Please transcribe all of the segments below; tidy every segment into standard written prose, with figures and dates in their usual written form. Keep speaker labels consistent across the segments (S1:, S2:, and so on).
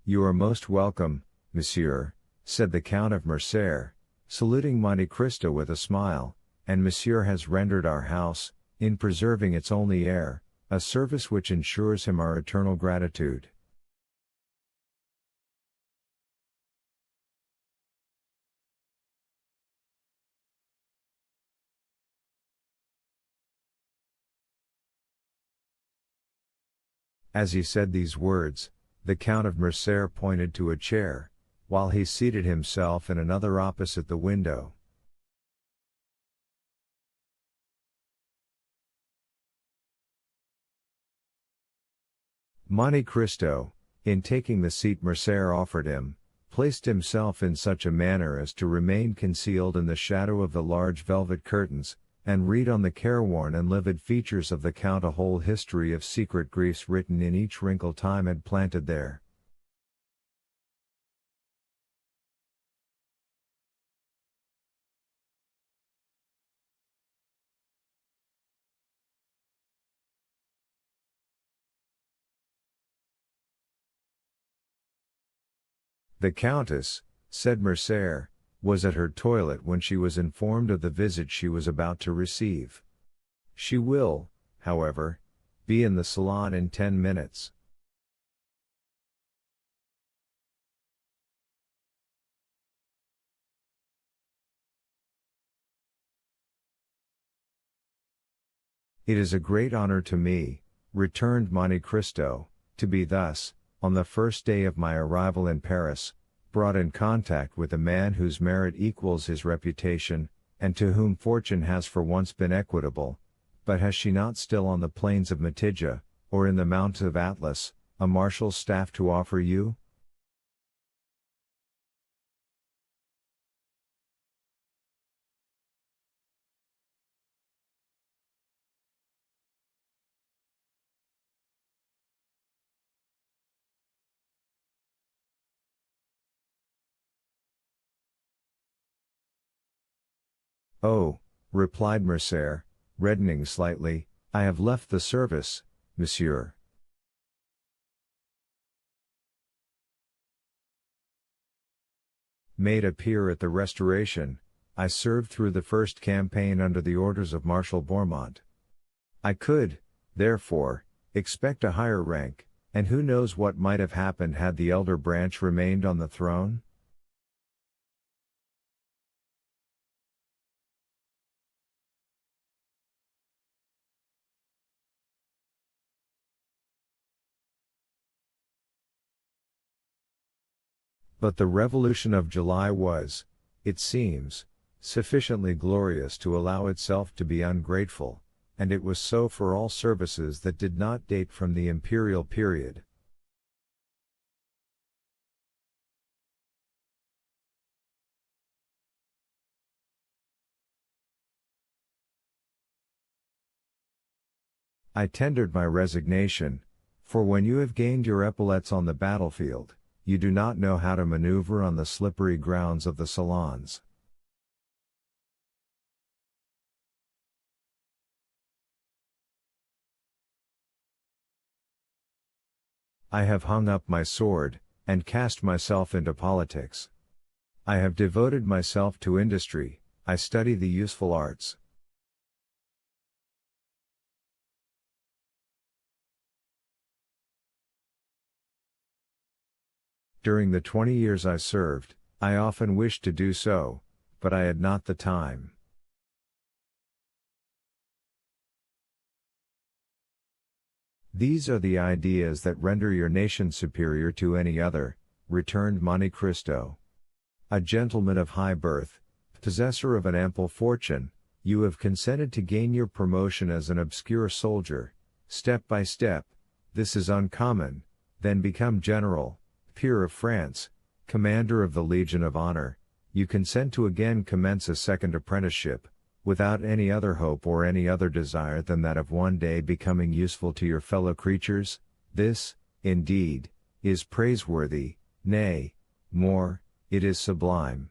S1: "You are most welcome, monsieur," said the Count of Mercer, saluting Monte Cristo with a smile, "and monsieur has rendered our house, in preserving its only heir, a service which ensures him our eternal gratitude." As he said these words, the Count of Mercer pointed to a chair, while he seated himself in another opposite the window. Monte Cristo, in taking the seat Mercer offered him, placed himself in such a manner as to remain concealed in the shadow of the large velvet curtains, and read on the careworn and livid features of the Count a whole history of secret griefs written in each wrinkle time had planted there. The Countess, said Mercer, was at her toilet when she was informed of the visit she was about to receive. She will, however, be in the salon in 10 minutes. It is a great honor to me, returned Monte Cristo, to be thus, on the first day of my arrival in Paris, brought in contact with a man whose merit equals his reputation, and to whom fortune has for once been equitable. But has she not still on the plains of Mitidja, or in the mountains of Atlas, a marshal's staff to offer you? Oh, replied Mercer, reddening slightly, I have left the service, monsieur. Made a peer at the Restoration, I served through the first campaign under the orders of Marshal Bourmont. I could, therefore, expect a higher rank, and who knows what might have happened had the elder branch remained on the throne? But the Revolution of July was, it seems, sufficiently glorious to allow itself to be ungrateful, and it was so for all services that did not date from the imperial period. I tendered my resignation, for when you have gained your epaulettes on the battlefield, you do not know how to maneuver on the slippery grounds of the salons. I have hung up my sword, and cast myself into politics. I have devoted myself to industry, I study the useful arts. During the 20 years I served, I often wished to do so, but I had not the time. These are the ideas that render your nation superior to any other, returned Monte Cristo. A gentleman of high birth, possessor of an ample fortune, you have consented to gain your promotion as an obscure soldier, step by step, this is uncommon, then become general, peer of France, commander of the Legion of Honor, you consent to again commence a second apprenticeship, without any other hope or any other desire than that of one day becoming useful to your fellow creatures. This, indeed, is praiseworthy, nay, more, it is sublime.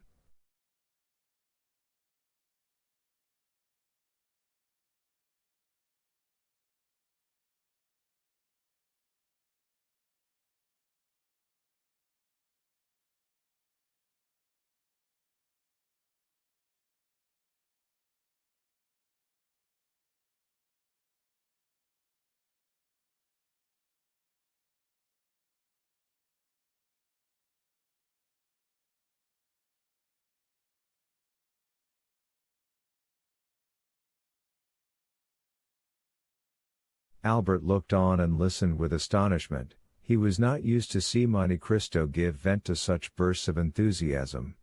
S1: Albert looked on and listened with astonishment. He was not used to see Monte Cristo give vent to such bursts of enthusiasm.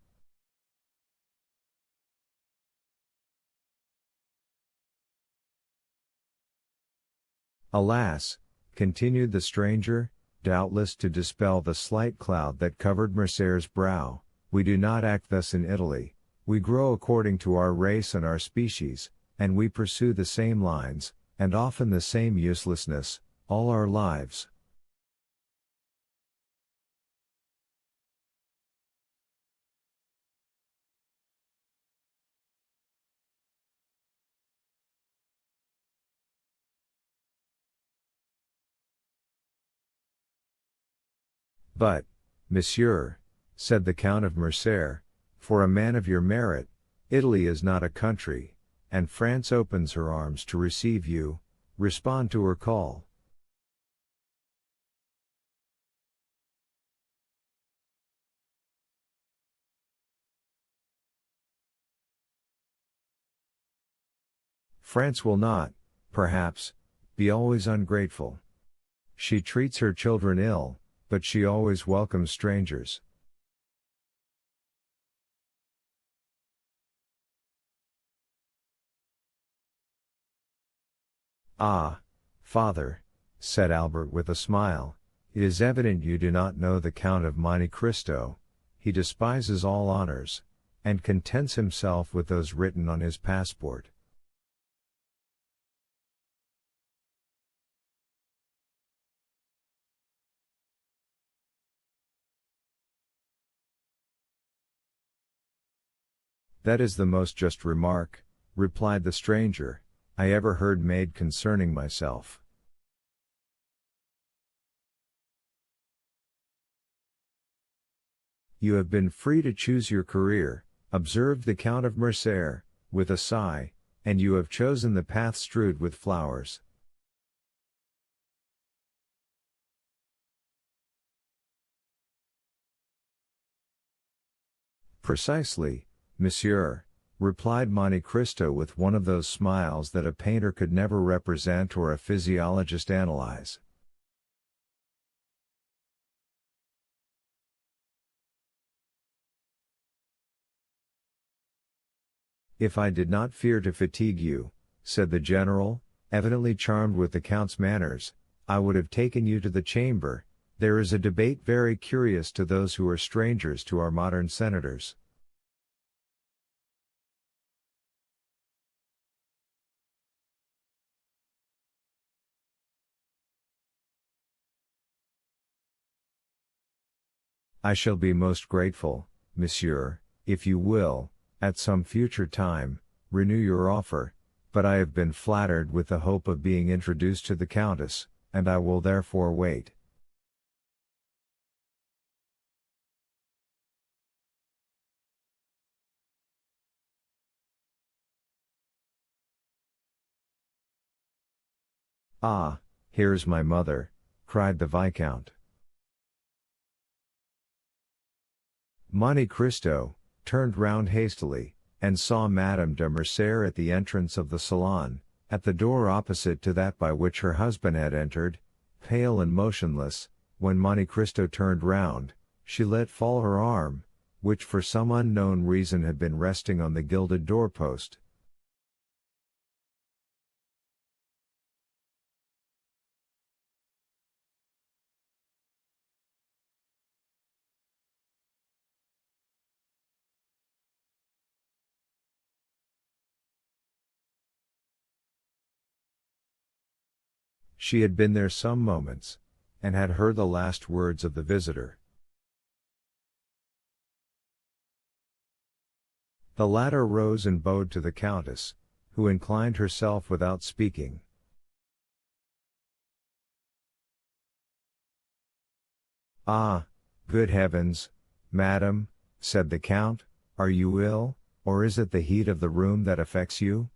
S1: Alas, continued the stranger, doubtless to dispel the slight cloud that covered Mercer's brow, we do not act thus in Italy. We grow according to our race and our species, and we pursue the same lines, and often the same uselessness, all our lives. But, monsieur, said the Count of Mercer, for a man of your merit, Italy is not a country, and France opens her arms to receive you. Respond to her call. France will not, perhaps, be always ungrateful. She treats her children ill, but she always welcomes strangers. Ah, father, said Albert with a smile, it is evident you do not know the Count of Monte Cristo. He despises all honors, and contents himself with those written on his passport. That is the most just remark, replied the stranger, I ever heard made concerning myself. You have been free to choose your career, observed the Count of Mercer, with a sigh, and you have chosen the path strewed with flowers. Precisely, monsieur, replied Monte Cristo with one of those smiles that a painter could never represent or a physiologist analyze. If I did not fear to fatigue you, said the general, evidently charmed with the Count's manners, I would have taken you to the chamber. There is a debate very curious to those who are strangers to our modern senators. I shall be most grateful, monsieur, if you will, at some future time, renew your offer, but I have been flattered with the hope of being introduced to the Countess, and I will therefore wait. Ah, here's my mother, cried the Viscount. Monte Cristo turned round hastily, and saw Madame de Mercer at the entrance of the salon, at the door opposite to that by which her husband had entered, pale and motionless. When Monte Cristo turned round, she let fall her arm, which for some unknown reason had been resting on the gilded doorpost. She had been there some moments, and had heard the last words of the visitor. The latter rose and bowed to the Countess, who inclined herself without speaking. Ah, good heavens, madam, said the Count, are you ill, or is it the heat of the room that affects you?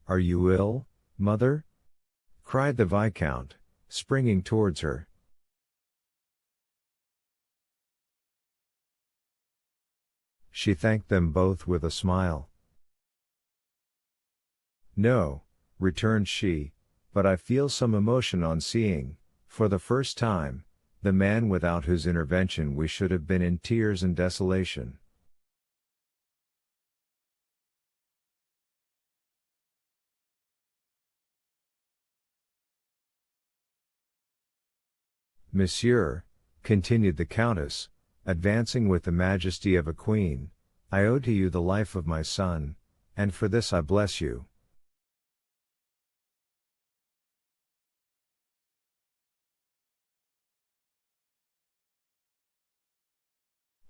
S1: Are you ill, mother? cried the Viscount, springing towards her. She thanked them both with a smile. No, returned she, but I feel some emotion on seeing, for the first time, the man without whose intervention we should have been in tears and desolation. Monsieur, continued the Countess, advancing with the majesty of a queen, I owe to you the life of my son, and for this I bless you.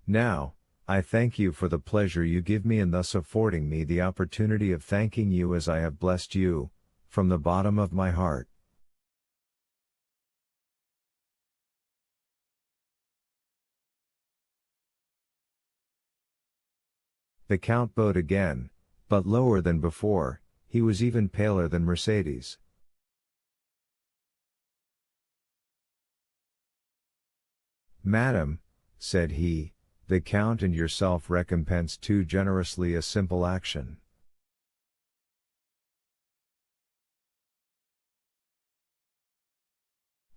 S1: Now, I thank you for the pleasure you give me in thus affording me the opportunity of thanking you as I have blessed you, from the bottom of my heart. The Count bowed again, but lower than before, he was even paler than Mercedes. Madam, said he, the Count and yourself recompense too generously a simple action.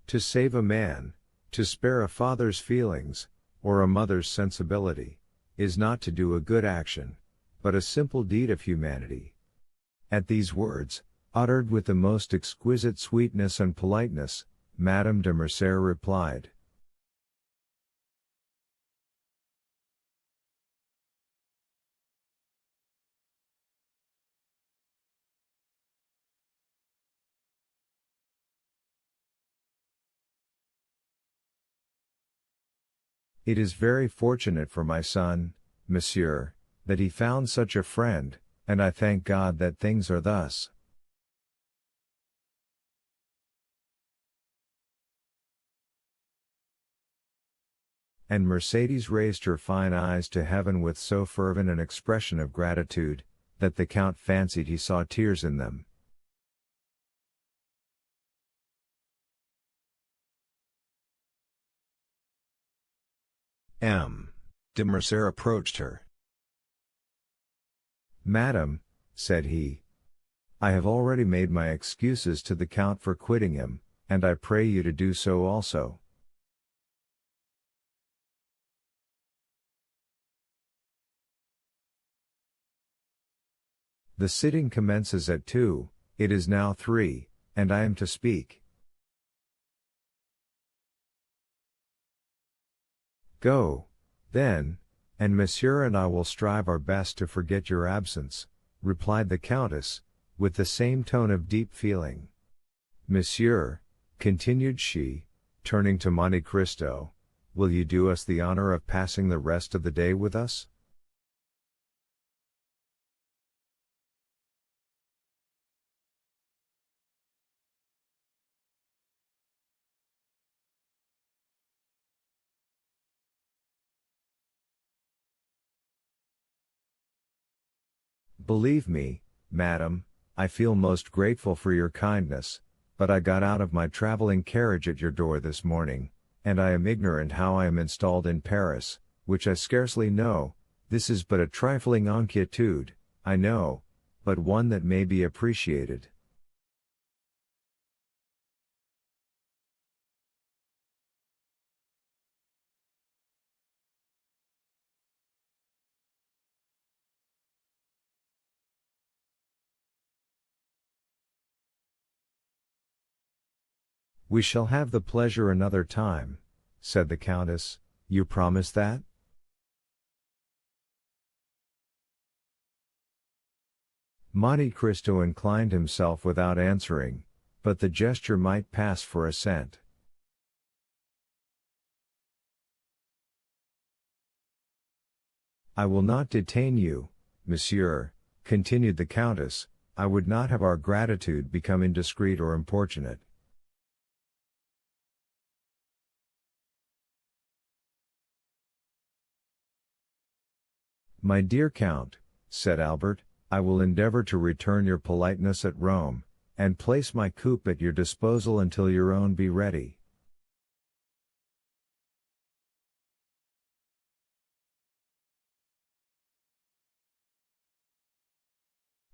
S1: To save a man, to spare a father's feelings, or a mother's sensibility, is not to do a good action, but a simple deed of humanity. At these words, uttered with the most exquisite sweetness and politeness, Madame de Morcerf replied, It is very fortunate for my son, monsieur, that he found such a friend, and I thank God that things are thus. And Mercedes raised her fine eyes to heaven with so fervent an expression of gratitude, that the Count fancied he saw tears in them. M. de Morcerf approached her. Madam, said he, I have already made my excuses to the Count for quitting him, and I pray you to do so also. The sitting commences at 2, it is now 3, and I am to speak. Go, then, and Monsieur and I will strive our best to forget your absence, replied the Countess, with the same tone of deep feeling. Monsieur, continued she, turning to Monte Cristo, will you do us the honor of passing the rest of the day with us? Believe me, madam, I feel most grateful for your kindness, but I got out of my traveling carriage at your door this morning, and I am ignorant how I am installed in Paris, which I scarcely know. This is but a trifling inquietude, I know, but one that may be appreciated. We shall have the pleasure another time, said the Countess, you promise that? Monte Cristo inclined himself without answering, but the gesture might pass for assent. I will not detain you, monsieur, continued the Countess, I would not have our gratitude become indiscreet or importunate. My dear Count, said Albert, I will endeavor to return your politeness at Rome, and place my coupe at your disposal until your own be ready.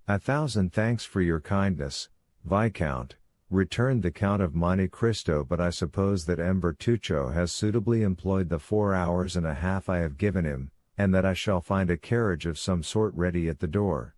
S1: "1,000 thanks for your kindness, Viscount," returned the Count of Monte Cristo, "but I suppose that Bertuccio has suitably employed the 4 hours and a half I have given him, and that I shall find a carriage of some sort ready at the door."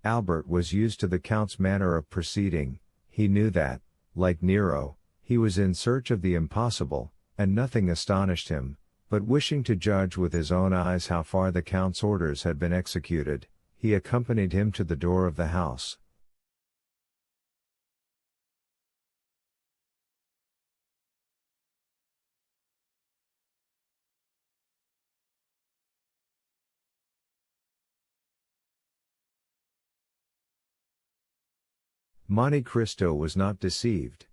S1: Albert was used to the Count's manner of proceeding. He knew that, like Nero, he was in search of the impossible, and nothing astonished him, but wishing to judge with his own eyes how far the Count's orders had been executed, he accompanied him to the door of the house. Monte Cristo was not deceived.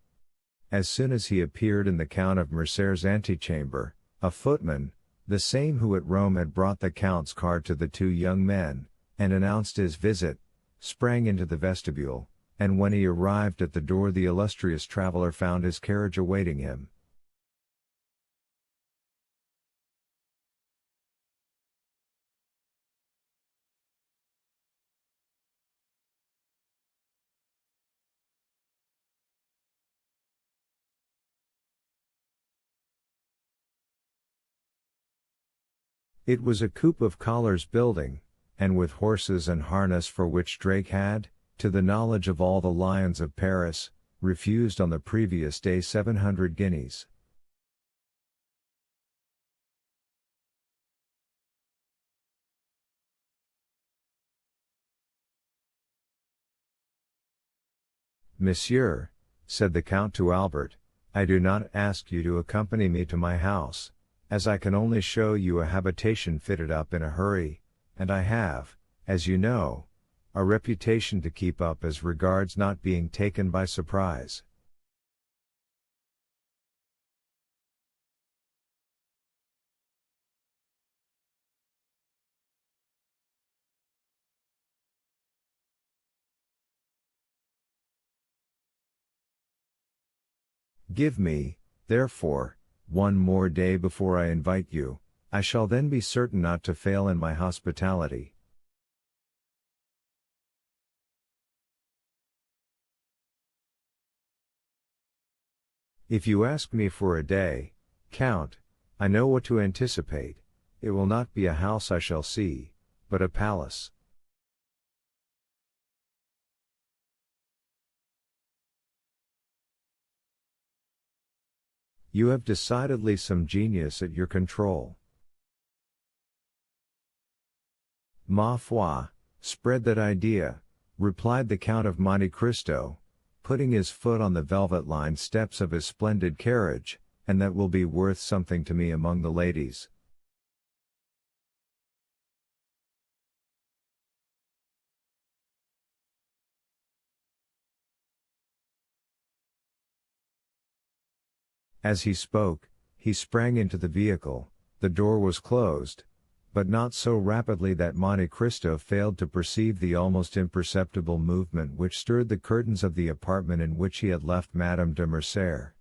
S1: As soon as he appeared in the Count of Mercer's antechamber, a footman, the same who at Rome had brought the Count's card to the two young men, and announced his visit, sprang into the vestibule, and when he arrived at the door the illustrious traveler found his carriage awaiting him. It was a coupe of collars building, and with horses and harness for which Drake had, to the knowledge of all the lions of Paris, refused on the previous day 700 guineas. "Monsieur," said the Count to Albert, "I do not ask you to accompany me to my house, as I can only show you a habitation fitted up in a hurry, and I have, as you know, a reputation to keep up as regards not being taken by surprise." "Give me, therefore, one more day before I invite you, I shall then be certain not to fail in my hospitality." "If you ask me for a day, Count, I know what to anticipate. It will not be a house I shall see, but a palace." "You have decidedly some genius at your control." "Ma foi, spread that idea," replied the Count of Monte Cristo, putting his foot on the velvet-lined steps of his splendid carriage, "and that will be worth something to me among the ladies." As he spoke, he sprang into the vehicle. The door was closed, but not so rapidly that Monte Cristo failed to perceive the almost imperceptible movement which stirred the curtains of the apartment in which he had left Madame de Mercer.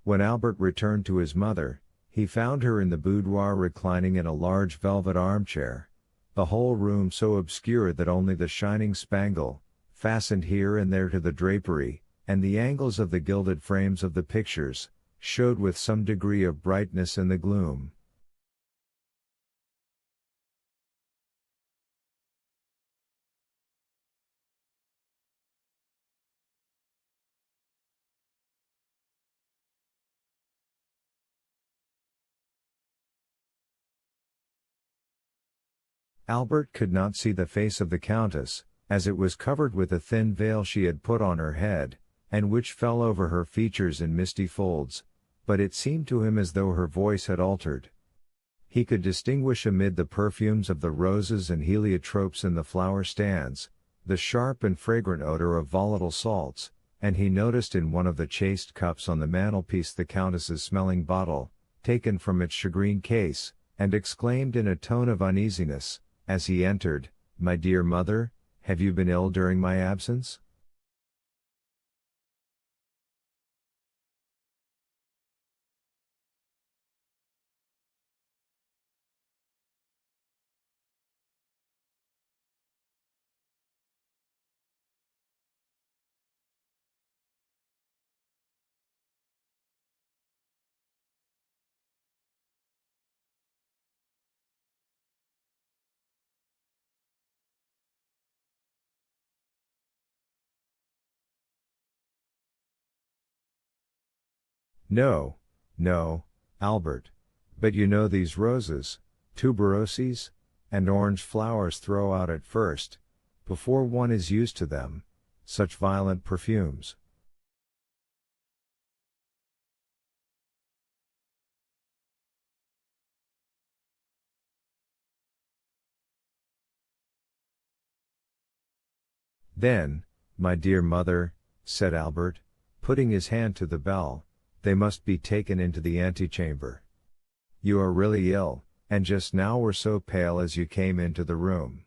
S1: When Albert returned to his mother, he found her in the boudoir reclining in a large velvet armchair, the whole room so obscured that only the shining spangle, fastened here and there to the drapery, and the angles of the gilded frames of the pictures, showed with some degree of brightness in the gloom. Albert could not see the face of the Countess, as it was covered with a thin veil she had put on her head, and which fell over her features in misty folds, but it seemed to him as though her voice had altered. He could distinguish amid the perfumes of the roses and heliotropes in the flower stands, the sharp and fragrant odor of volatile salts, and he noticed in one of the chased cups on the mantelpiece the Countess's smelling bottle, taken from its shagreen case, and exclaimed in a tone of uneasiness, as he entered, "My dear mother, have you been ill during my absence?" "No, no, Albert. But you know these roses, tuberoses, and orange flowers throw out at first, before one is used to them, such violent perfumes." "Then, my dear mother," said Albert, putting his hand to the bell, "they must be taken into the antechamber. You are really ill, and just now were so pale as you came into the room."